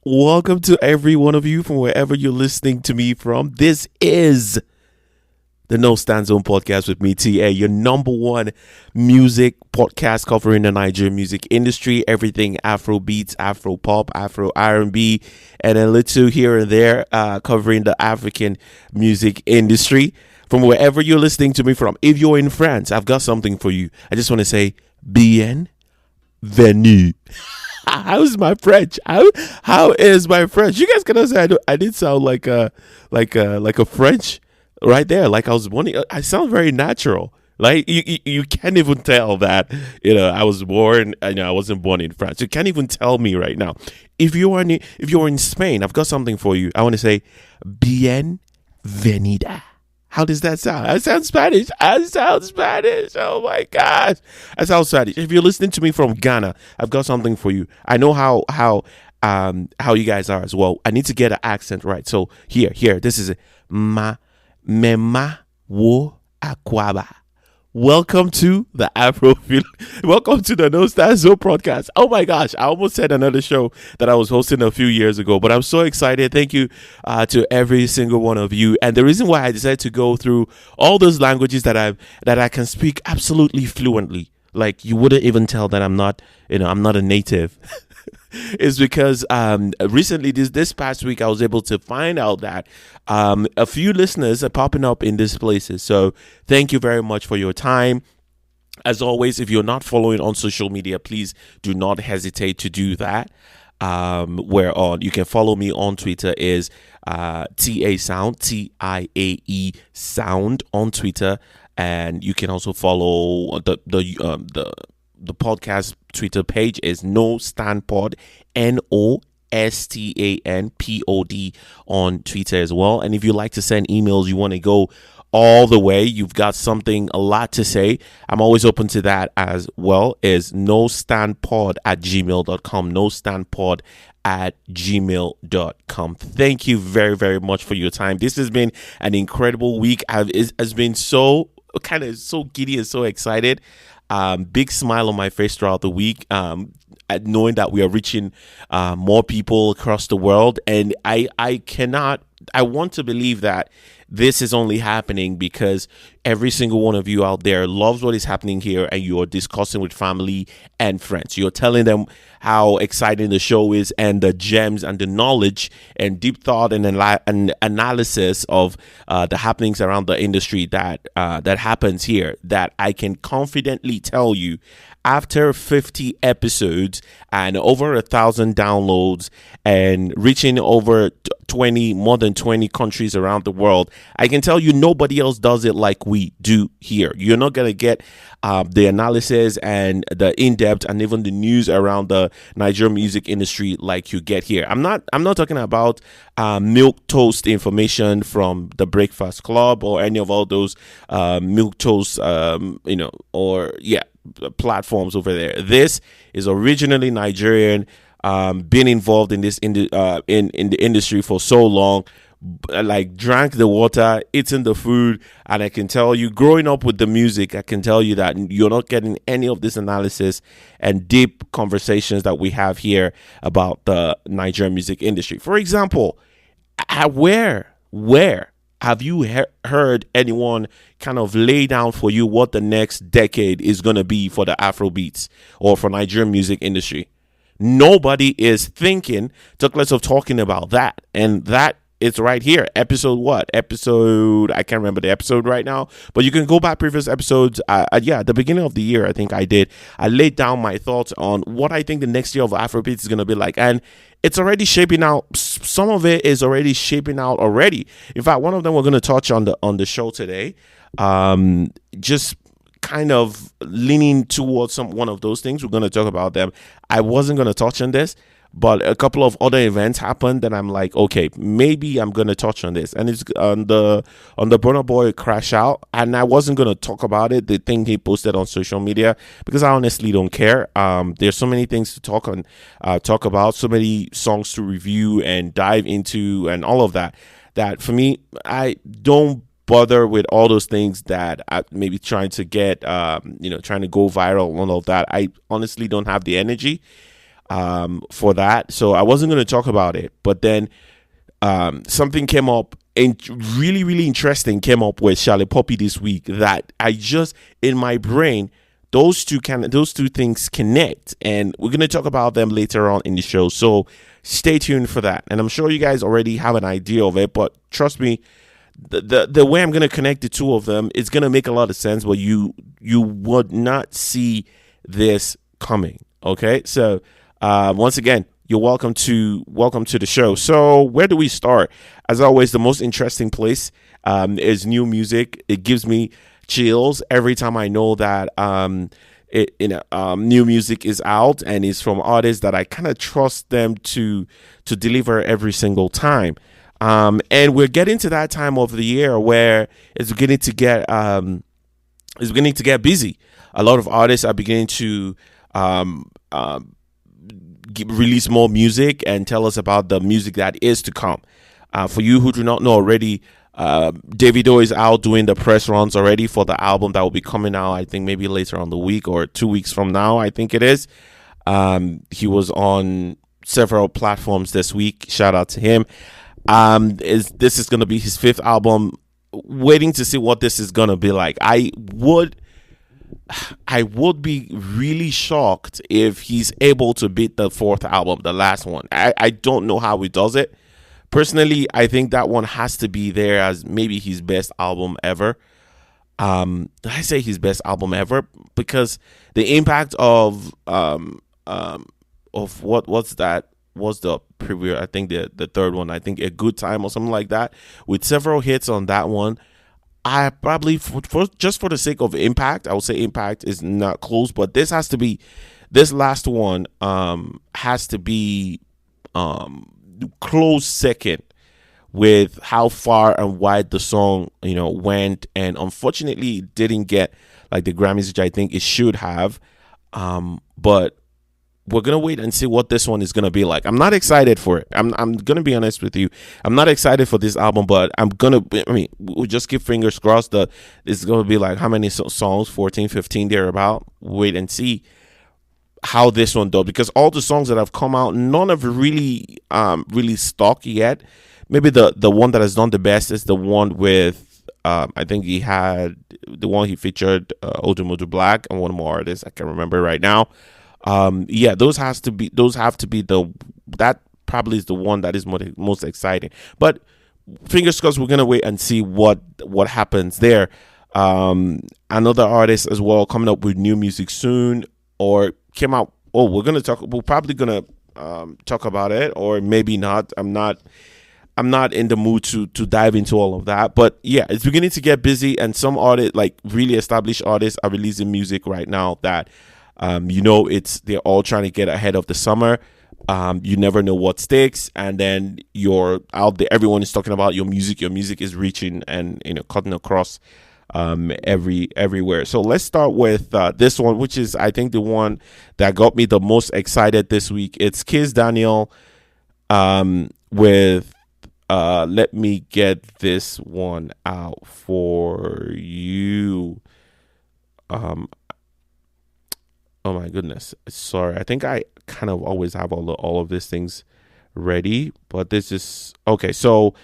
Welcome to every one of you from wherever you're listening to me from. This is the No Stand Zone podcast with me, Tiae, your number one music podcast covering the Nigerian music industry, everything Afro beats, Afro pop, Afro R&B, and a little here and there covering the African music industry. From wherever you're listening to me from, if you're in France, I've got something for you. I just want to say, bienvenue. How's my French? How is my French? You guys can say I did sound like a French right there. Like I was born. I sound very natural. Like you can't even tell that I was born. I wasn't born in France. You can't even tell me right now. If you're in Spain, I've got something for you. I want to say bienvenida. How does that sound? I sound Spanish. Oh my gosh. I sound Spanish. If you're listening to me from Ghana, I've got something for you. I know how you guys are as well. I need to get an accent right. So here. This is it. Mema wo akwaba. Welcome to the Welcome to the No Stand Zone podcast. Oh my gosh, I almost said another show that I was hosting a few years ago, but I'm so excited. Thank you to every single one of you. And the reason why I decided to go through all those languages that I can speak absolutely fluently, like you wouldn't even tell that I'm not a native. Is because recently this past week I was able to find out that a few listeners are popping up in these places. So thank you very much for your time. As always, if you're not following on social media, please do not hesitate to do that. You can follow me on Twitter is Tiae Sound, Tiae Sound on Twitter, and you can also follow the podcast Twitter page is No Stand Pod, NOSTANPOD on Twitter as well. And if you like to send emails, you want to go all the way, you've got a lot to say, I'm always open to that as well. Is nostandpod@gmail.com, nostandpod@gmail.com. Thank you very, very much for your time. This has been an incredible week. It has been so giddy and so excited. Big smile on my face throughout the week, knowing that we are reaching more people across the world. And I want to believe that this is only happening because every single one of you out there loves what is happening here, and you're discussing with family and friends. You're telling them how exciting the show is, and the gems and the knowledge and deep thought and analysis of the happenings around the industry that happens here, that I can confidently tell you, after 50 episodes and over 1,000 downloads and reaching over more than 20 countries around the world, I can tell you nobody else does it like we do here. You're not going to get the analysis and the in-depth and even the news around the Nigerian music industry like you get here. I'm not talking about milk toast information from the Breakfast Club or any of all those milk toast platforms over there. This is originally Nigerian, been involved in this in the industry for so long, like drank the water, eaten the food, and I can tell you, growing up with the music, I can tell you that you're not getting any of this analysis and deep conversations that we have here about the Nigerian music industry. For example, where have you heard anyone kind of lay down for you what the next decade is going to be for the Afro beats or for Nigerian music industry? Nobody is thinking, took less of talking about that. And that is right here. I can't remember the episode right now, but you can go back previous episodes. At the beginning of the year, I think I laid down my thoughts on what I think the next year of Afrobeats is going to be like. And it's already shaping out. Some of it is already shaping out already. In fact, one of them we're going to touch on the show today. Just kind of leaning towards one of those things. We're going to talk about them. I wasn't going to touch on this, but a couple of other events happened that I'm like, okay, maybe I'm going to touch on this. And it's on the BurnaBoy crashout. And I wasn't going to talk about it, the thing he posted on social media, because I honestly don't care. There's so many things to talk about, so many songs to review and dive into and all of that for me, I don't bother with all those things that I maybe trying to get, trying to go viral and all of that. I honestly don't have the energy. for that. So I wasn't going to talk about it, but then something came up and really, really interesting came up with Shallipopi this week that I just, in my brain, those two things connect, and we're going to talk about them later on in the show. So stay tuned for that. And I'm sure you guys already have an idea of it, but trust me, the way I'm going to connect the two of them, it's going to make a lot of sense, but you would not see this coming. Okay. So once again, you're welcome to the show. So where do we start? As always, the most interesting place is new music. It gives me chills every time I know that new music is out and is from artists that I kind of trust them to deliver every single time. And we're getting to that time of the year where it's beginning to get busy. A lot of artists are beginning to release more music and tell us about the music that is to come. For you who do not know already, Davido is out doing the press runs already for the album that will be coming out, I think maybe later on the week or 2 weeks from now, I think it is. He was on several platforms this week. Shout out to him. This is going to be his 5th album. Waiting to see what this is going to be like. I would be really shocked if he's able to beat the 4th album, the last one. I don't know how he does it. Personally, I think that one has to be there as maybe his best album ever. Did I say his best album ever? Because the impact of what's that? Was the preview? I think the 3rd one. I think A Good Time or something like that, with several hits on that one. I probably just for the sake of impact, I would say impact is not close, but this last one has to be close second with how far and wide the song went, and unfortunately it didn't get like the Grammys, which I think it should have. But we're gonna wait and see what this one is gonna be like. I'm not excited for it. I'm gonna be honest with you. I'm not excited for this album, but we'll just keep fingers crossed that it's gonna be like, how many songs? 14, 15 thereabout. Wait and see how this one does, because all the songs that have come out, none have really stuck yet. Maybe the one that has done the best is the one with I think he had the one he featured Odumodu Black and one more artist I can't remember right now. Those have to be that probably is the one that is most exciting. But fingers crossed, we're gonna wait and see what happens there. Another artist as well coming up with new music soon, or came out. We're probably gonna talk about it, or maybe not. I'm not in the mood to dive into all of that. But yeah, it's beginning to get busy, and some artists, like really established artists, are releasing music right now that they're all trying to get ahead of the summer. You never know what sticks, and then you're out there. Everyone is talking about your music. Your music is reaching and cutting across everywhere. So let's start with this one, which is I think the one that got me the most excited this week. It's Kizz Daniel with let me get this one out for you. Oh my goodness. Sorry. I think I kind of always have all of these things ready, but this is okay. So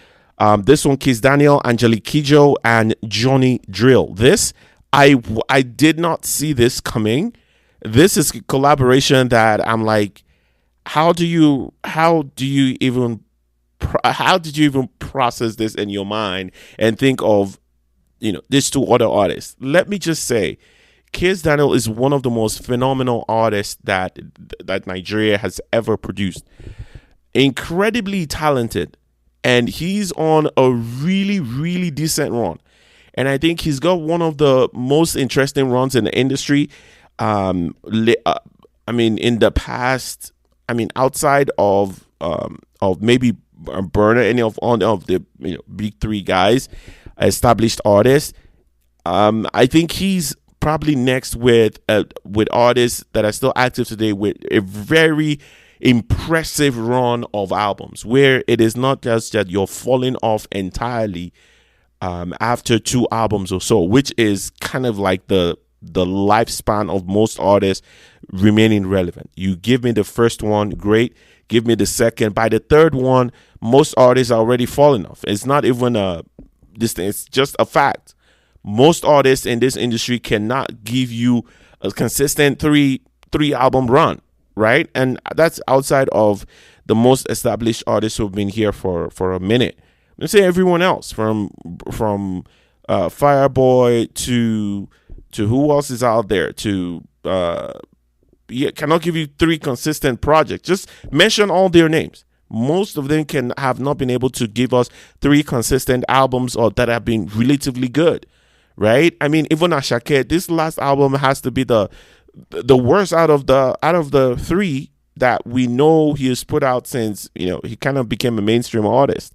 this one, Kizz Daniel, Angelique Kidjo, and Johnny Drill. This I did not see this coming. This is a collaboration that I'm like, how did you even process this in your mind and think of these two other artists? Let me just say, Kizz Daniel is one of the most phenomenal artists that Nigeria has ever produced. Incredibly talented, and he's on a really, really decent run. And I think he's got one of the most interesting runs in the industry. In the past, outside of maybe Burna, any of the big 3 guys, established artists. I think he's probably next with artists that are still active today with a very impressive run of albums, where it is not just that you're falling off entirely after 2 albums or so, which is kind of like the the lifespan of most artists remaining relevant. You give me the first one, great. Give me the second. By the third one, most artists are already falling off. It's not even this thing. It's just a fact. Most artists in this industry cannot give you a consistent three album run, right? And that's outside of the most established artists who've been here for a minute. Let's say everyone else from Fireboy to who else is out there to cannot give you 3 consistent projects. Just mention all their names. Most of them have not been able to give us 3 consistent albums or that have been relatively good, right? I mean, even Ashake, this last album has to be the worst out of the 3 that we know he has put out since, he kind of became a mainstream artist,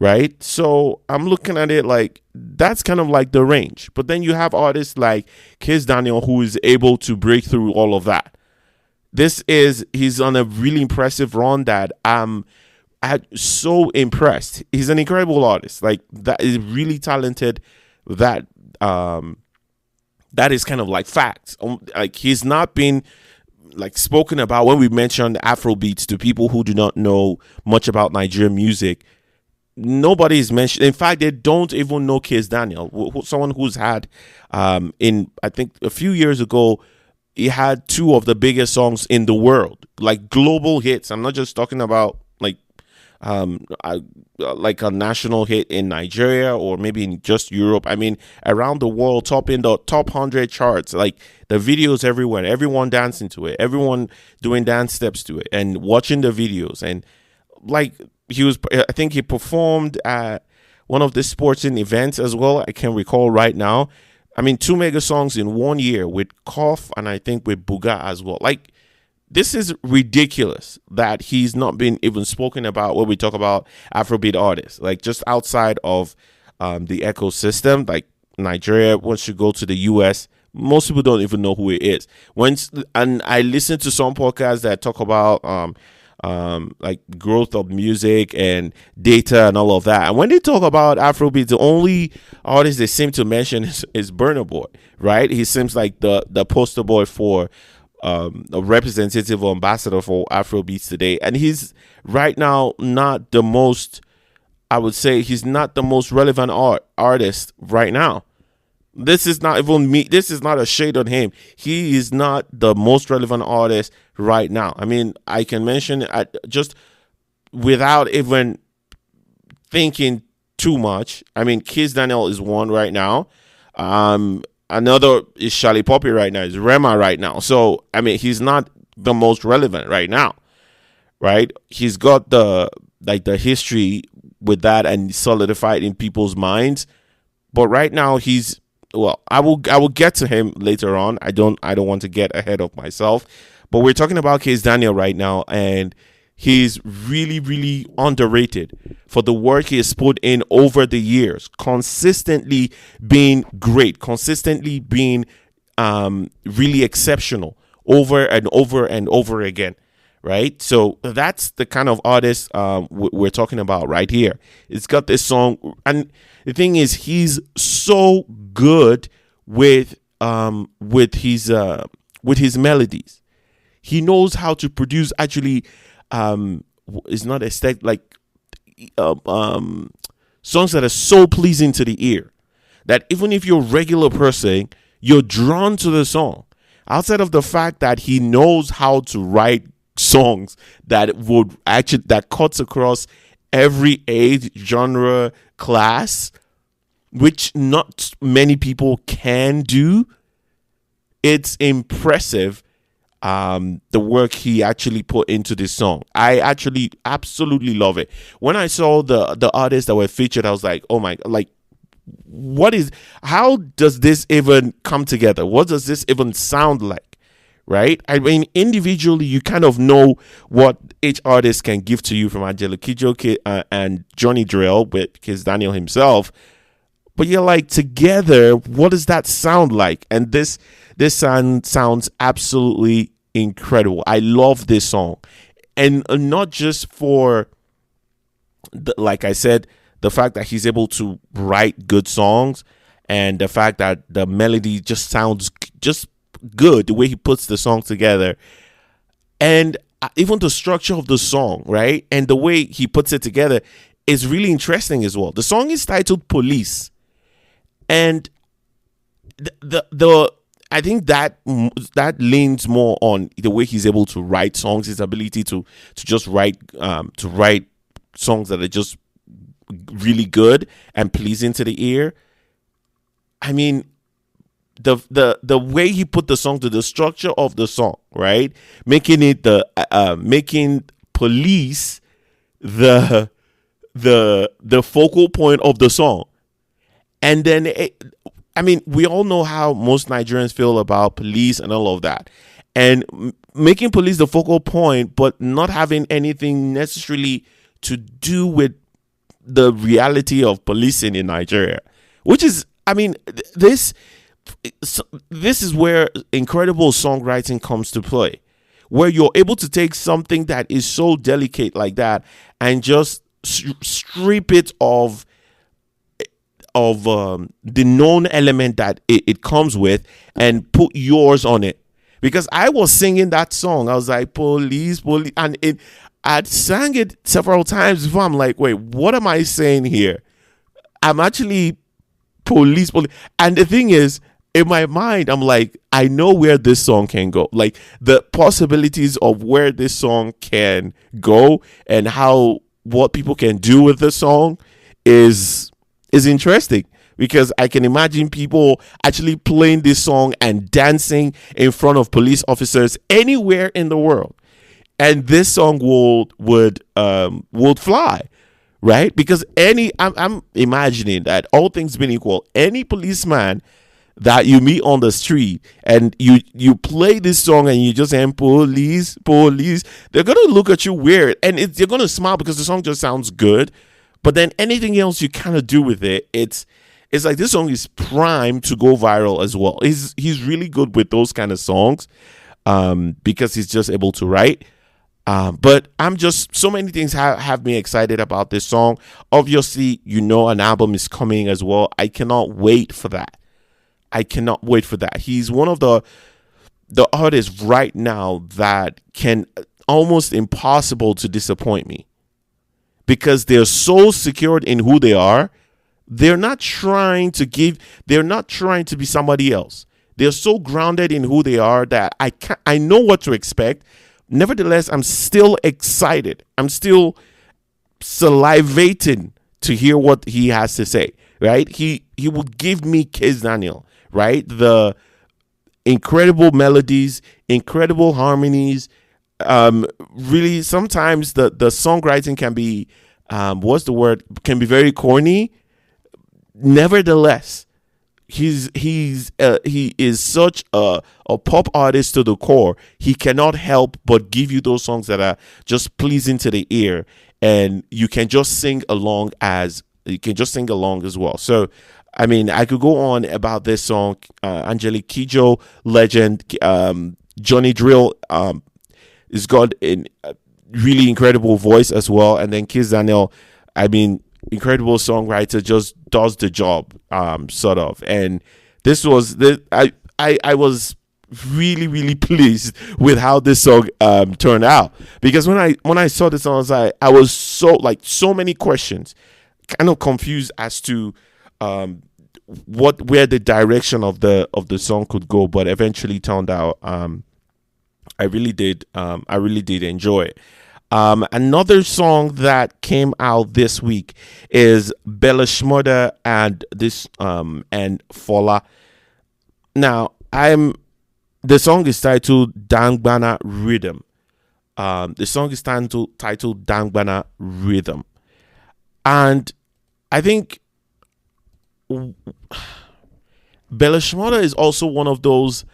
right? So I'm looking at it like that's kind of like the range. But then you have artists like Kizz Daniel who is able to break through all of that. He's on a really impressive run that I'm so impressed. He's an incredible artist. Like, that is really talented. That is kind of like facts. Like, he's not been like spoken about when we mentioned Afrobeats to people who do not know much about Nigerian music. Nobody is mentioned. In fact, they don't even know Kizz Daniel, someone who's had I think a few years ago, he had 2 of the biggest songs in the world, like global hits. I'm not just talking about like a national hit in Nigeria or maybe in just Europe. I mean, around the world, in the top 100 charts, like the videos everywhere, everyone dancing to it, everyone doing dance steps to it and watching the videos. And like I think he performed at one of the sporting events as well. I can't recall right now. I mean, 2 mega songs in 1 year with Koff and I think with Buga as well. Like, this is ridiculous that he's not been even spoken about when we talk about Afrobeat artists. Like, just outside of the ecosystem, like Nigeria, once you go to the US, most people don't even know who he is. And I listen to some podcasts that talk about like growth of music and data and all of that. And when they talk about Afrobeat, the only artist they seem to mention is BurnaBoy, right? He seems like the poster boy for a representative or ambassador for Afrobeats today. And he's right now not the most, I would say he's not the most relevant artist right now. This is not even me. This is not a shade on him. He is not the most relevant artist right now. I mean, I can mention just without even thinking too much. I mean, Kizz Daniel is one right now. Another is Shallipopi right now. Is Rema right now. So, I mean, he's not the most relevant right now, right? He's got the history with that and solidified in people's minds. But right now, I will get to him later on. I don't want to get ahead of myself. But we're talking about Kizz Daniel right now, and he's really, really underrated for the work he has put in over the years, consistently being great, consistently being really exceptional over and over and over again, right? So that's the kind of artist we're talking about right here. It's got this song, and the thing is, he's so good with his melodies. He knows how to produce. Actually, it's not aesthetic, like songs that are so pleasing to the ear that even if you're a regular person, you're drawn to the song. Outside of the fact that he knows how to write songs that cuts across every age, genre, class, which not many people can do. It's impressive, the work he actually put into this song. I actually absolutely love it. When I saw the artists that were featured, I was like, oh my, like, how does this even come together? What does this even sound like? Right? I mean, individually, you kind of know what each artist can give to you, from Angela Kidjo and Johnny Drill with Kizz Daniel himself. But you're like, together, what does that sound like? And this sounds absolutely incredible. I love this song. And not just for, like I said, the fact that he's able to write good songs and the fact that the melody just sounds just good the way he puts the song together, and even the structure of the song, right, and the way he puts it together is really interesting as well. The song is titled Police, and the I think that leans more on the way he's able to write songs, his ability to just write songs that are just really good and pleasing to the ear. I mean, the way he put the song to the structure of the song, right, making it making police the focal point of the song, and then I mean, we all know how most Nigerians feel about police and all of that. And making police the focal point, but not having anything necessarily to do with the reality of policing in Nigeria. Which is, I mean, this is where incredible songwriting comes to play. Where you're able to take something that is so delicate like that and just strip it of the known element that it comes with and put yours on it. Because I was singing that song, I was like, police, and I'd sang it several times before. I'm like, wait, what am I saying here? I'm actually police. And the thing is, in my mind, I'm like, I know where this song can go. Like, the possibilities of where this song can go and what people can do with the song is interesting, because I can imagine people actually playing this song and dancing in front of police officers anywhere in the world, and this song would fly, right? Because I'm imagining that, all things being equal, any policeman that you meet on the street and you play this song and you just say police, they're gonna look at you weird, and they're gonna smile because the song just sounds good. But then anything else you kind of do with it, it's like this song is primed to go viral as well. He's really good with those kind of songs, because he's just able to write. But I'm just, so many things have me excited about this song. Obviously, an album is coming as well. I cannot wait for that. He's one of the artists right now that can almost impossible to disappoint me. Because they're so secured in who they are. They're not trying to be somebody else. They're so grounded in who they are that I know what to expect. Nevertheless, I'm still excited. I'm still salivating to hear what he has to say, right? He would give me Kizz Daniel, right? The incredible melodies, incredible harmonies. Really, sometimes the songwriting can be can be very corny. Nevertheless, he is such a pop artist to the core. He cannot help but give you those songs that are just pleasing to the ear, and you can just sing along as well. So, I mean, I could go on about this song. Angelique Kidjo, legend. Johnny Drill, has got a really incredible voice as well. And then Kizz Daniel, I mean, incredible songwriter, just does the job, sort of. And this was I was really, really pleased with how this song turned out, because when I saw this song, I was so many questions, kind of confused as to where the direction of the song could go, but eventually turned out I really did enjoy it. Another song that came out this week is Bella Shmurda and FOLA. Now, the song is titled Dangbana Rhythm. The song is titled Dangbana Rhythm. And I think Bella Shmurda is also one of those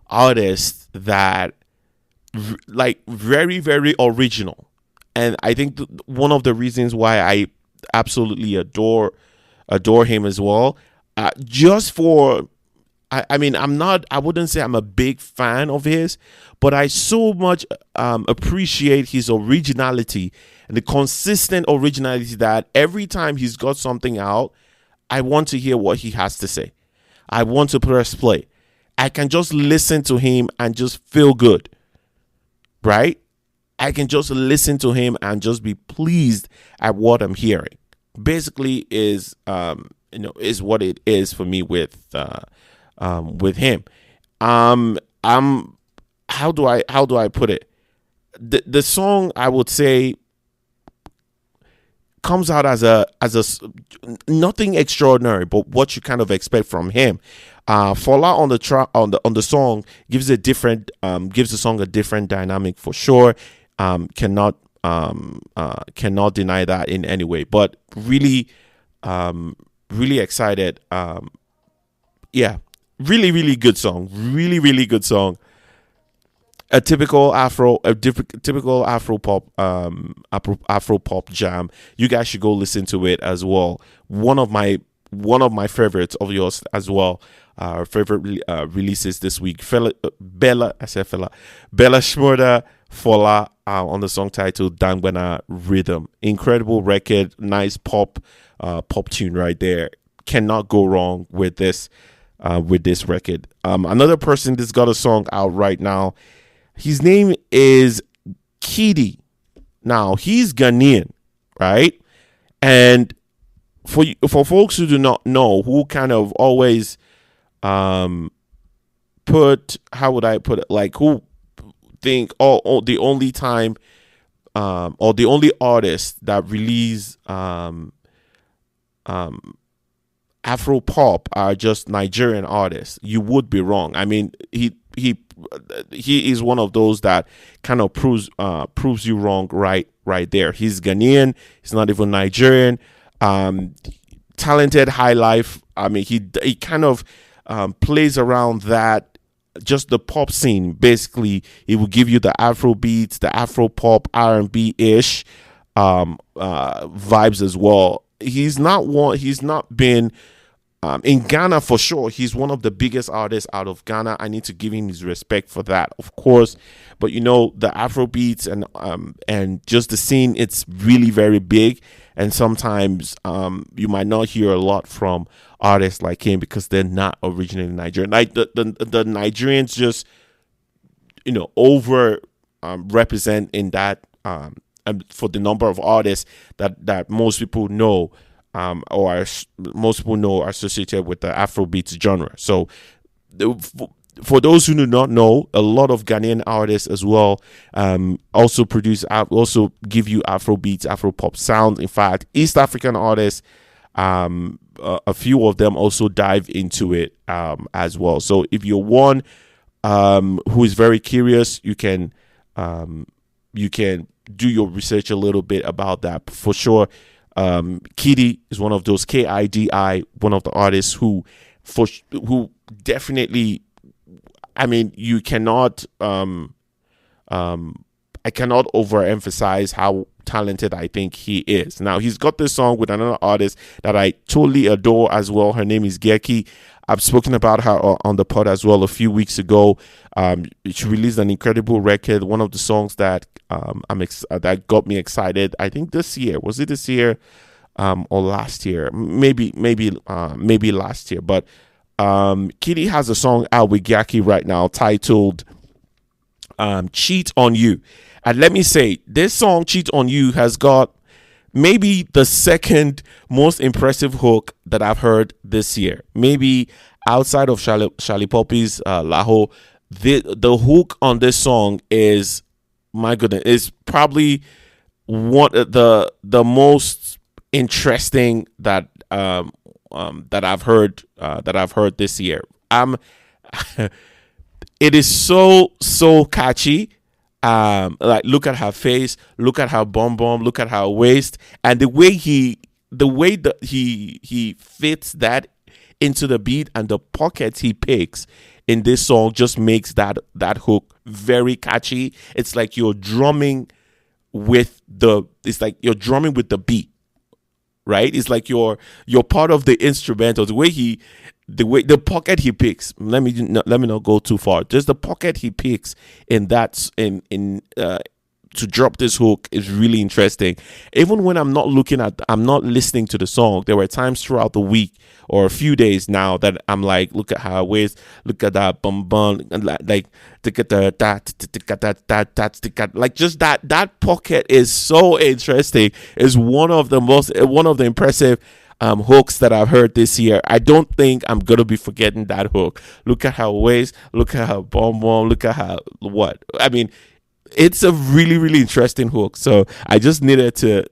artists that very, very original. And I think one of the reasons why I absolutely adore him as well, just for, I mean, I wouldn't say I'm a big fan of his, but I so much appreciate his originality and the consistent originality that every time he's got something out, I want to hear what he has to say. I want to press play. I can just listen to him and just feel good, right? I can just listen to him and just be pleased at what I'm hearing. Basically, is what it is for me with him. I'm how do I put it? The song, I would say, comes out as a nothing extraordinary, but what you kind of expect from him. FOLA on the track on the song gives the song a different dynamic for sure. Cannot deny that in any way. But really, really excited. Yeah, really good song. Really good song. A typical Afro pop, Afro pop jam. You guys should go listen to it as well. One of my favorites of yours as well. Favorite releases this week. Bella Shmurda, FOLA on the song titled Dangbana Rhythm. Incredible record, nice pop tune right there. Cannot go wrong with this record. Another person that's got a song out right now. His name is KiDi. Now, he's Ghanaian, right? And for folks who do not know, who kind of always put, how would I put it, like, who think the only time or the only artist that release Afro pop are just Nigerian artists, you would be wrong. I mean, he is one of those that kind of proves you wrong right there. He's Ghanaian. He's not even Nigerian. Talented, high life. I mean, he kind of plays around that, just the pop scene. Basically, he will give you the Afro beats, the Afro pop, R&B ish vibes as well. He's not been in Ghana for sure. He's one of the biggest artists out of Ghana. I need to give him his respect for that, of course. But the Afro beats and just the scene, it's really very big. And sometimes you might not hear a lot from artists like him because they're not originally Nigerian. Like the Nigerians just over represent in that for the number of artists that most people know. Most people know are associated with the Afrobeats genre. So, for those who do not know, a lot of Ghanaian artists as well also give you Afrobeats, Afropop sound. In fact, East African artists, a few of them also dive into it as well. So, if you're one who is very curious, you can do your research a little bit about that for sure. KiDi is one of those, KIDI, one of the artists who definitely, I mean, you cannot I cannot overemphasize how talented I think he is. Now, he's got this song with another artist that I totally adore as well. Her name is Gyakie. I've spoken about her on the pod as well a few weeks ago. She released an incredible record. One of the songs that that got me excited, I think this year. Was it this year or last year? Maybe last year. But KiDi has a song out with Gyakie right now titled Cheat on You. And let me say, this song, Cheat on You, has got maybe the second most impressive hook that I've heard this year. Maybe outside of Shallipopi's LAHO, the hook on this song is, my goodness, is probably one of the most interesting that I've heard this year. It is so catchy. Like, look at her face, look at her bum, look at her waist, and the way that he fits that into the beat and the pockets he picks in this song just makes that hook very catchy. It's like you're drumming with the beat, right? It's like you're part of the instrumental. The pocket he picks. Let me not go too far. Just the pocket he picks in that to drop this hook is really interesting. Even when I'm not listening to the song, there were times throughout the week or a few days now that I'm like, look at how it weighs, look at that bum bum, and like like just that pocket is so interesting. Is one of the impressive hooks that I've heard this year. I don't think I'm gonna be forgetting that hook. Look at how it weighs, look at how bum bum, look at how what. I mean, it's a really, really interesting hook. So I just needed to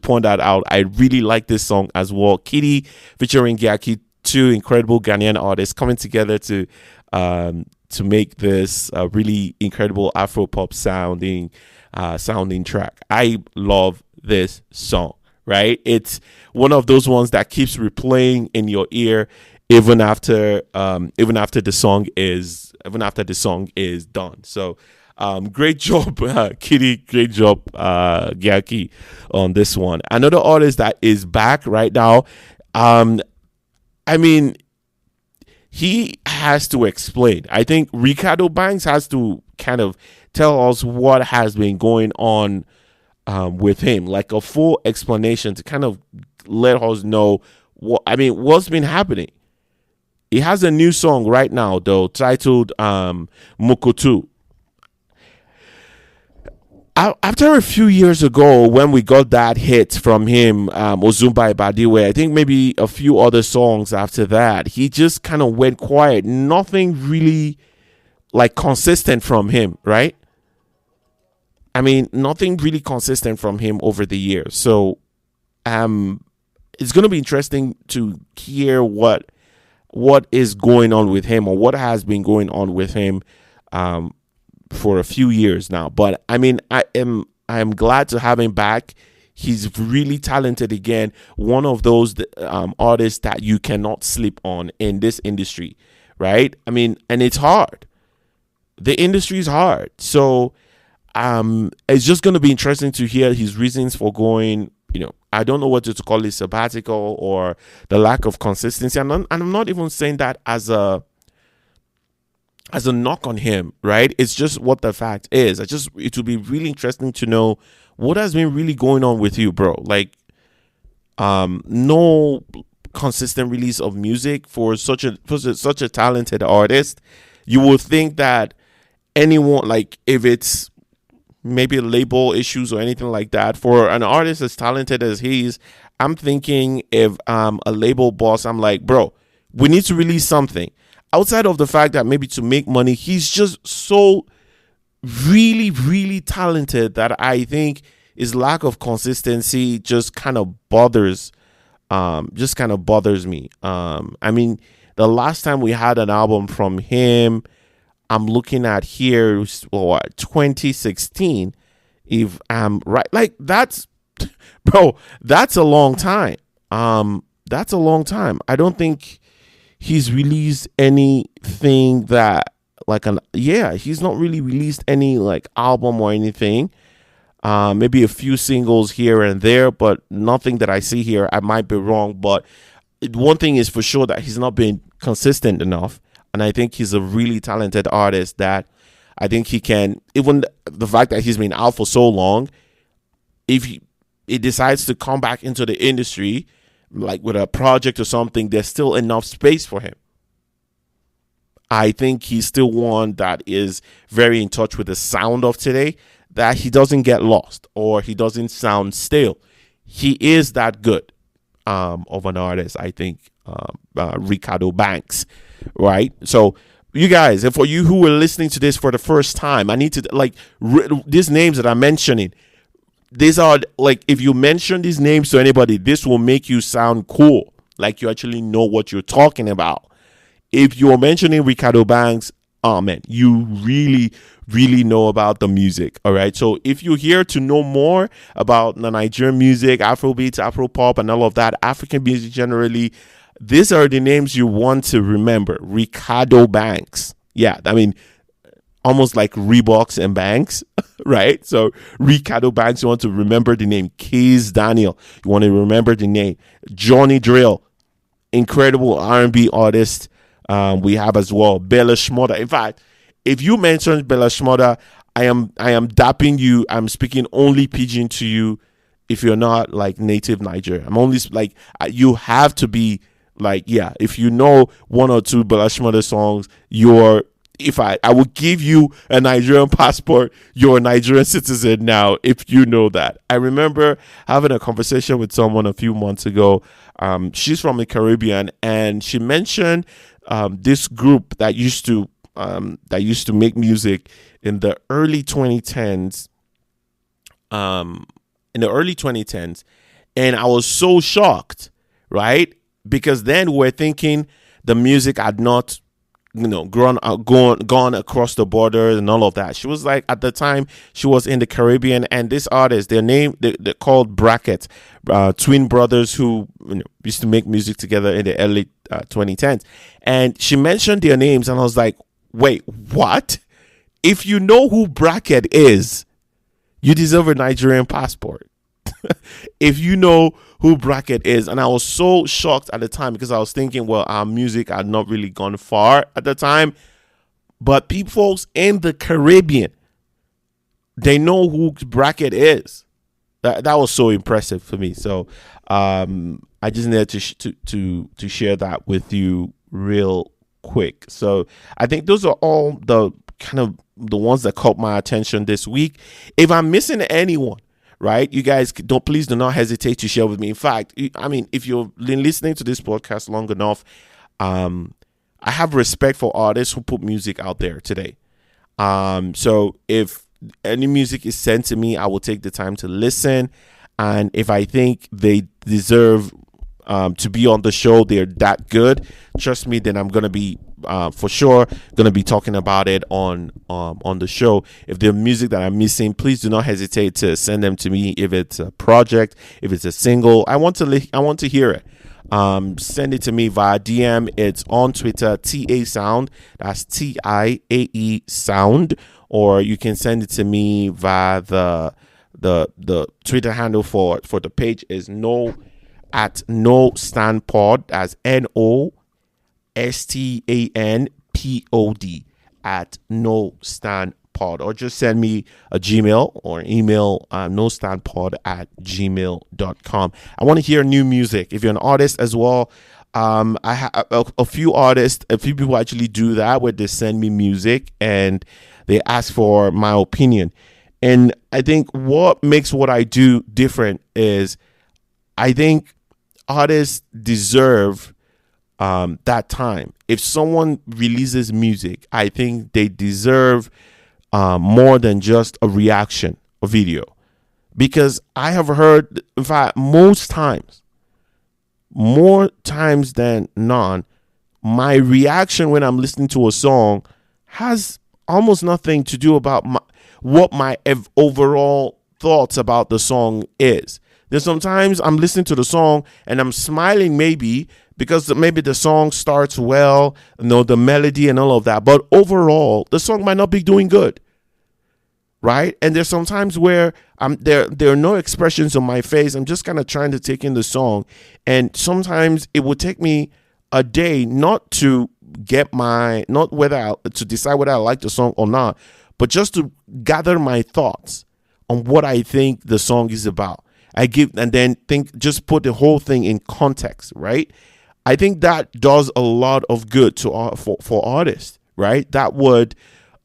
point that out. I really like this song as well. KiDi featuring Gyakie, two incredible Ghanaian artists coming together to make this really incredible Afro pop sounding track. I love this song. Right? It's one of those ones that keeps replaying in your ear even after the song is done. So great job, KiDi. Great job, Gyakie, on this one. Another artist that is back right now. I mean, he has to explain. I think Reekado Banks has to kind of tell us what has been going on with him, like a full explanation to kind of let us know what's been happening. He has a new song right now, though, titled Mokotu. After a few years ago, when we got that hit from him, Ozumba Ibadiwe, I think maybe a few other songs after that, he just kind of went quiet. Nothing really like consistent from him, right? I mean, nothing really consistent from him over the years. So it's going to be interesting to hear what is going on with him, or what has been going on with him for a few years now. But I mean, I am glad to have him back. He's really talented again. One of those artists that you cannot sleep on in this industry, right? I mean, and it's hard. The industry is hard. So it's just going to be interesting to hear his reasons for going, I don't know what to call it, sabbatical, or the lack of consistency. And I'm not even saying that as a knock on him, right? It's just what the fact is. It would be really interesting to know what has been really going on with you, bro. Like, no consistent release of music for such a talented artist. You would think that anyone, like, if it's maybe label issues or anything like that, for an artist as talented as he is, I'm thinking if I'm a label boss, I'm like, bro, we need to release something. Outside of the fact that maybe to make money, he's just so really, really talented that I think his lack of consistency just kind of bothers me. I mean, the last time we had an album from him, I'm looking at here, 2016, if I'm right. Like, that's a long time. That's a long time. I don't think he's released anything that he's not really released any like album or anything. Maybe a few singles here and there, but nothing that I see here. I might be wrong, but one thing is for sure that he's not been consistent enough. And I think he's a really talented artist that I think he can, even the fact that he's been out for so long, if he decides to come back into the industry, like with a project or something, there's still enough space for him. I think he's still one that is very in touch with the sound of today, that he doesn't get lost or he doesn't sound stale. He is that good of an artist, I think, Reekado Banks, right? So you guys, and for you who are listening to this for the first time, I need to, these names that I'm mentioning, these are, like, if you mention these names to anybody, this will make you sound cool, like you actually know what you're talking about. If you're mentioning Reekado Banks, oh man, you really, really know about the music. All right. So if you're here to know more about the Nigerian music, Afrobeats, Afropop, and all of that, African music generally, these are the names you want to remember. Reekado Banks. Yeah, I mean, almost like Reeboks and Banks, right? So Reekado Banks, you want to remember the name. Kizz Daniel, you want to remember the name. Johnny Drill, incredible R&B artist. We have as well Bella Shmurda. In fact, if you mention Bella Shmurda, I am dapping you. I'm speaking only pidgin to you. If you're not like native Niger, I'm only like you have to be like, yeah. If you know one or two Bella Shmurda songs, you're if I would give you a Nigerian passport, you're a Nigerian citizen now if you know that. I remember having a conversation with someone a few months ago. She's from the Caribbean, and she mentioned this group that used to make music in the early 2010s. In the early 2010s, and I was so shocked, right? Because then we're thinking the music had not, gone across the border and all of that. She was like, at the time, she was in the Caribbean, and this artist, they're called Bracket, twin brothers who used to make music together in the early 2010s. And she mentioned their names, and I was like, wait, what? If you know who Bracket is, you deserve a Nigerian passport. If you know who Bracket is. And I was so shocked at the time because I was thinking, well, our music had not really gone far at the time. But people in the Caribbean, they know who Bracket is. That was so impressive for me. So I just needed to share that with you real quick. So I think those are all the kind of the ones that caught my attention this week. If I'm missing anyone, right, you guys please do not hesitate to share with me. In fact, I mean, if you've been listening to this podcast long enough, I have respect for artists who put music out there today. So if any music is sent to me, I will take the time to listen, and if I think they deserve to be on the show, they're that good, trust me, then I'm gonna be for sure gonna be talking about it on the show. If the music that I'm missing, please do not hesitate to send them to me. If it's a project, if it's a single, I want to hear it. Send it to me via DM. It's on Twitter, Tiae Sound. That's Tiae Sound. Or you can send it to me via the Twitter handle for the page is @no stand pod. That's NOSTANPOD @no stand pod. Or just send me a Gmail or email nostandpod@gmail.com. I want to hear new music. If you're an artist as well, I have a few people actually do that, where they send me music and they ask for my opinion. And I think what makes what I do different is I think artists deserve that time. If someone releases music, I think they deserve more than just a reaction, a video. Because I have heard, in fact, more times than none, my reaction when I'm listening to a song has almost nothing to do about what my overall thoughts about the song is. There's sometimes I'm listening to the song and I'm smiling, maybe because maybe the song starts well, the melody and all of that. But overall, the song might not be doing good, right? And there's sometimes where there are no expressions on my face. I'm just kind of trying to take in the song, and sometimes it would take me a day not to decide whether I like the song or not, but just to gather my thoughts on what I think the song is about. Just put the whole thing in context, right? I think that does a lot of good for artists, right? That would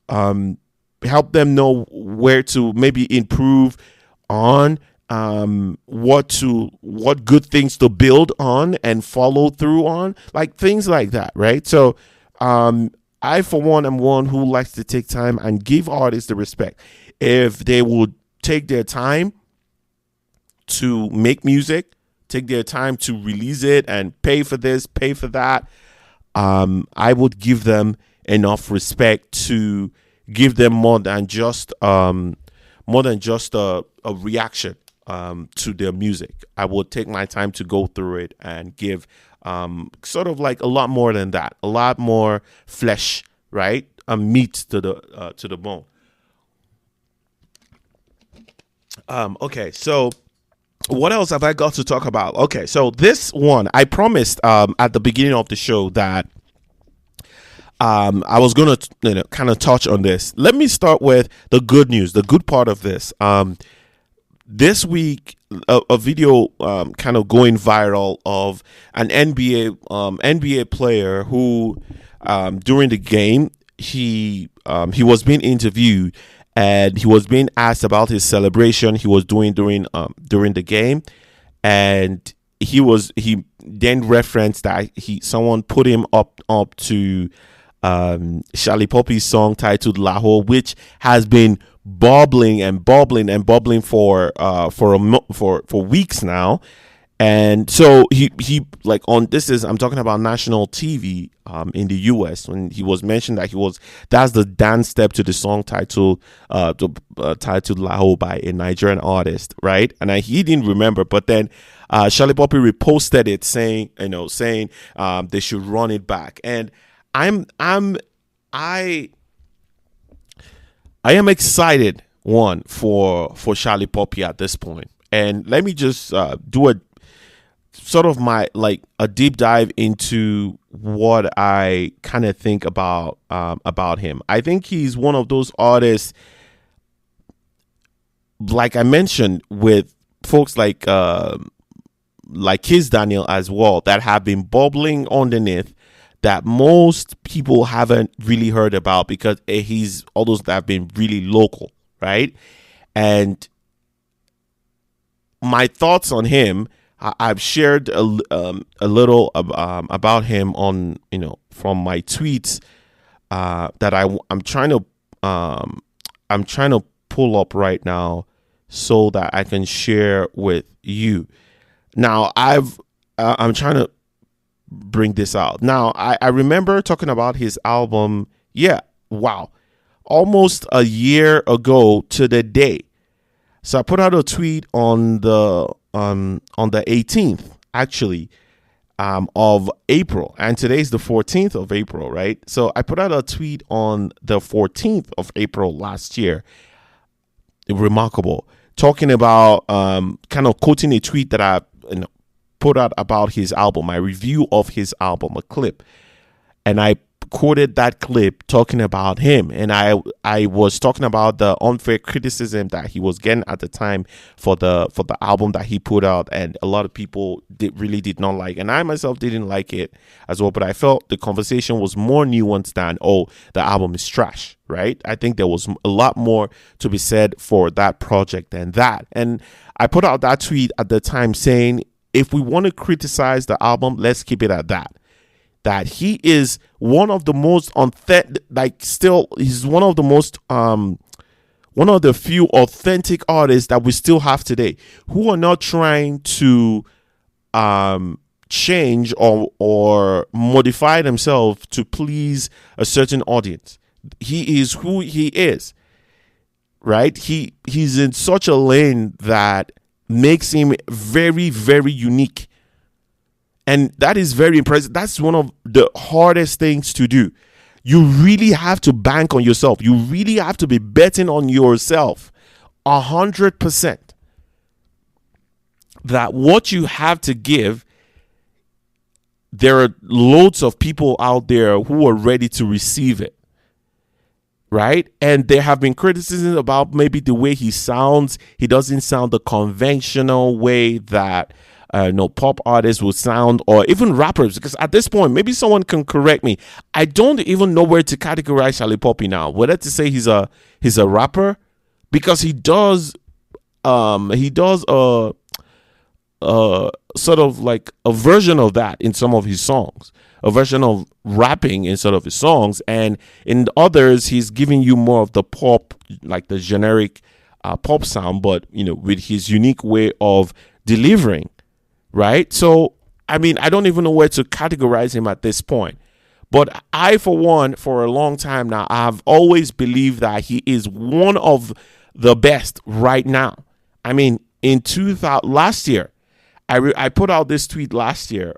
help them know where to maybe improve on, what good things to build on and follow through on, like things like that, right? So I, for one, am one who likes to take time and give artists the respect. If they would take their time to make music, take their time to release it and pay for this, pay for that, I would give them enough respect to give them more than just a reaction to their music. I would take my time to go through it and give sort of like a lot more than that, a lot more flesh, right? Meat to the bone. Okay, so what else have I got to talk about? Okay, so this one, I promised at the beginning of the show that I was gonna kind of touch on this. Let me start with the good news, the good part of this. This week, a video kind of going viral of an NBA player who during the game he was being interviewed, and he was being asked about his celebration he was doing during the game, and he then referenced that someone put him up to Shallipopi's song titled LAHO, which has been bubbling for weeks now. And so he like on this is I'm talking about national TV in the US, when he was mentioned that that's the dance step to the song titled LAHO by a Nigerian artist, right? And he didn't remember, but then Shallipopi reposted it saying they should run it back. And I am excited for Shallipopi at this point. And let me just do a sort of a deep dive into what I kind of think about him. I think he's one of those artists, like I mentioned, with folks like Kizz Daniel as well, that have been bubbling underneath, that most people haven't really heard about because he's all those that have been really local, right? And my thoughts on him, I've shared a little about him on from my tweets that I'm trying to pull up right now so that I can share with you. Now I'm trying to bring this out. Now I remember talking about his album. Yeah, wow, almost a year ago to the day. So I put out a tweet on the 18th actually of April, and today's the 14th of April, right? So I put out a tweet on the 14th of April last year. Remarkable, talking about kind of quoting a tweet that I put out about his album, my review of his album, a clip, and I quoted that clip talking about him, and I was talking about the unfair criticism that he was getting at the time for the album that he put out, and a lot of people really did not like, and I myself didn't like it as well, but I felt the conversation was more nuanced than the album is trash, right? I think there was a lot more to be said for that project than that, and I put out that tweet at the time saying, if we want to criticize the album, let's keep it at that. That he is one of the most he's one of the most one of the few authentic artists that we still have today, who are not trying to change or modify themselves to please a certain audience. He is who he is, right? He's in such a lane that makes him very, very unique. And that is very impressive. That's one of the hardest things to do. You really have to bank on yourself. You really have to be betting on yourself 100%. That what you have to give, there are loads of people out there who are ready to receive it. Right? And there have been criticisms about maybe the way he sounds. He doesn't sound the conventional way that pop artists will sound, or even rappers, because at this point, maybe someone can correct me. I don't even know where to categorize Shallipopi now. Whether to say he's a rapper, because he does a sort of like a version of that in some of his songs, a version of rapping in sort of his songs, and in others he's giving you more of the pop, like the generic pop sound, but with his unique way of delivering. Right? So, I mean, I don't even know where to categorize him at this point. But I, for one, for a long time now, I've always believed that he is one of the best right now. I mean, last year, I put out this tweet last year.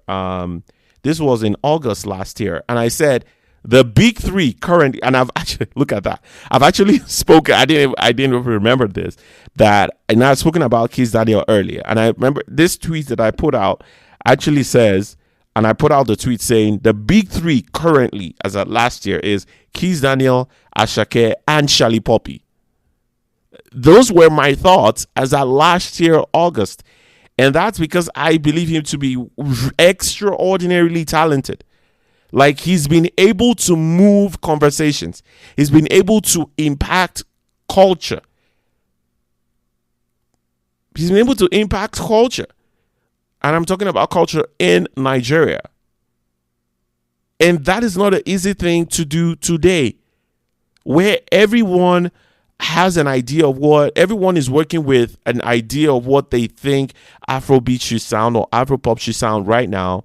This was in August last year. And I said, the big three currently, and I've actually, look at that. I've actually spoken, I didn't even remember this, and I've spoken about Kizz Daniel earlier. And I remember this tweet that I put out actually says, And I put out the tweet saying the big three currently, as at last year, is Kizz Daniel, Asake, and Shallipopi. Those were my thoughts as at last year, August. And that's because I believe him to be extraordinarily talented. Like, he's been able to move conversations. He's been able to impact culture. He's been able to impact culture. And I'm talking about culture in Nigeria. And that is not an easy thing to do today, where everyone has an idea of everyone is working with an idea of what they think Afrobeat should sound or Afropop should sound right now,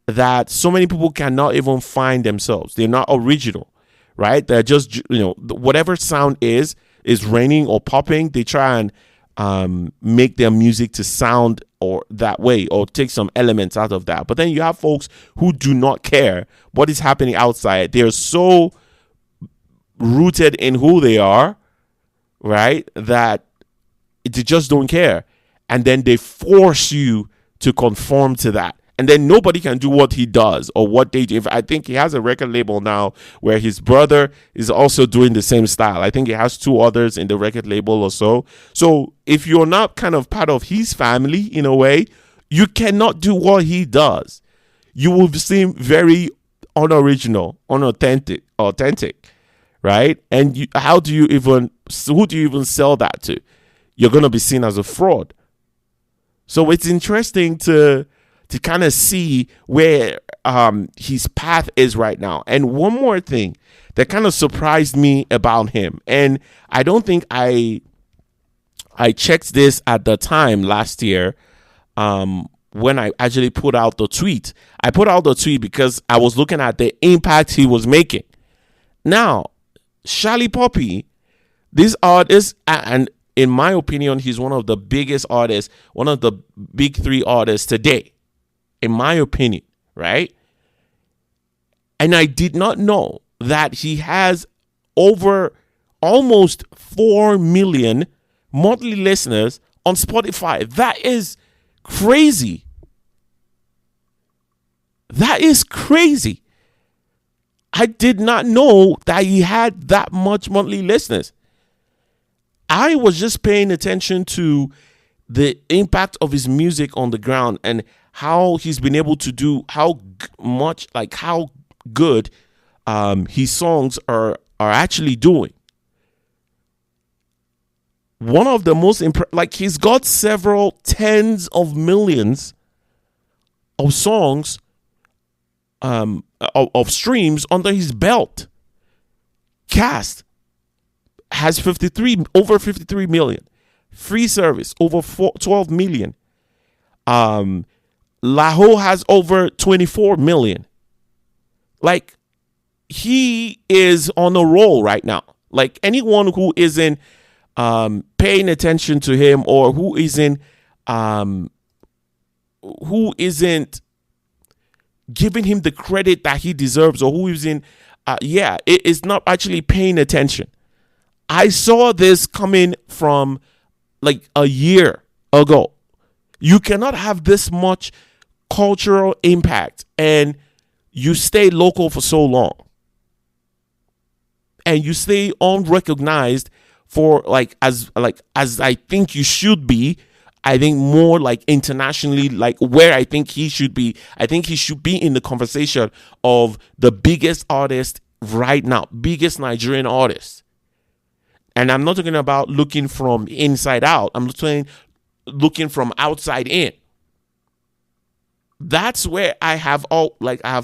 that so many people cannot even find themselves. They're not original, right? They're just, whatever sound is raining or popping, they try and make their music to sound or that way, or take some elements out of that. But then you have folks who do not care what is happening outside. They're so rooted in who they are, right, that they just don't care. And then they force you to conform to that. And then nobody can do what he does or what they do. I think he has a record label now where his brother is also doing the same style. I think he has two others in the record label or so. So if you're not kind of part of his family in a way, you cannot do what he does. You will seem very unoriginal, unauthentic, right? And who do you even sell that to? You're going to be seen as a fraud. So it's interesting to kind of see where his path is right now. And one more thing that kind of surprised me about him, and I don't think I checked this at the time last year when I actually put out the tweet. I put out the tweet because I was looking at the impact he was making. Now, Shallipopi, this artist, and in my opinion, he's one of the biggest artists, one of the big three artists today, in my opinion, right? And I did not know that he has over almost 4 million monthly listeners on Spotify. That is crazy. That is crazy. I did not know that he had that much monthly listeners. I was just paying attention to the impact of his music on the ground and how he's been able to do, how good his songs are actually doing. One of the most he's got several tens of millions of songs of streams under his belt. Cast has over 53 million. Free Service over 12 million. LAHO has over 24 million. Like, he is on a roll right now. Like, anyone who isn't paying attention to him, or who isn't giving him the credit that he deserves, or who isn't it is not actually paying attention. I saw this coming from like a year ago. You cannot have this much cultural impact and you stay local for so long, and you stay unrecognized for as I think you should be. I think more like internationally, like where I think he should be. I think he should be in the conversation of the biggest artist right now, biggest Nigerian artist. And I'm not talking about looking from inside out. I'm saying looking from outside in. That's where I have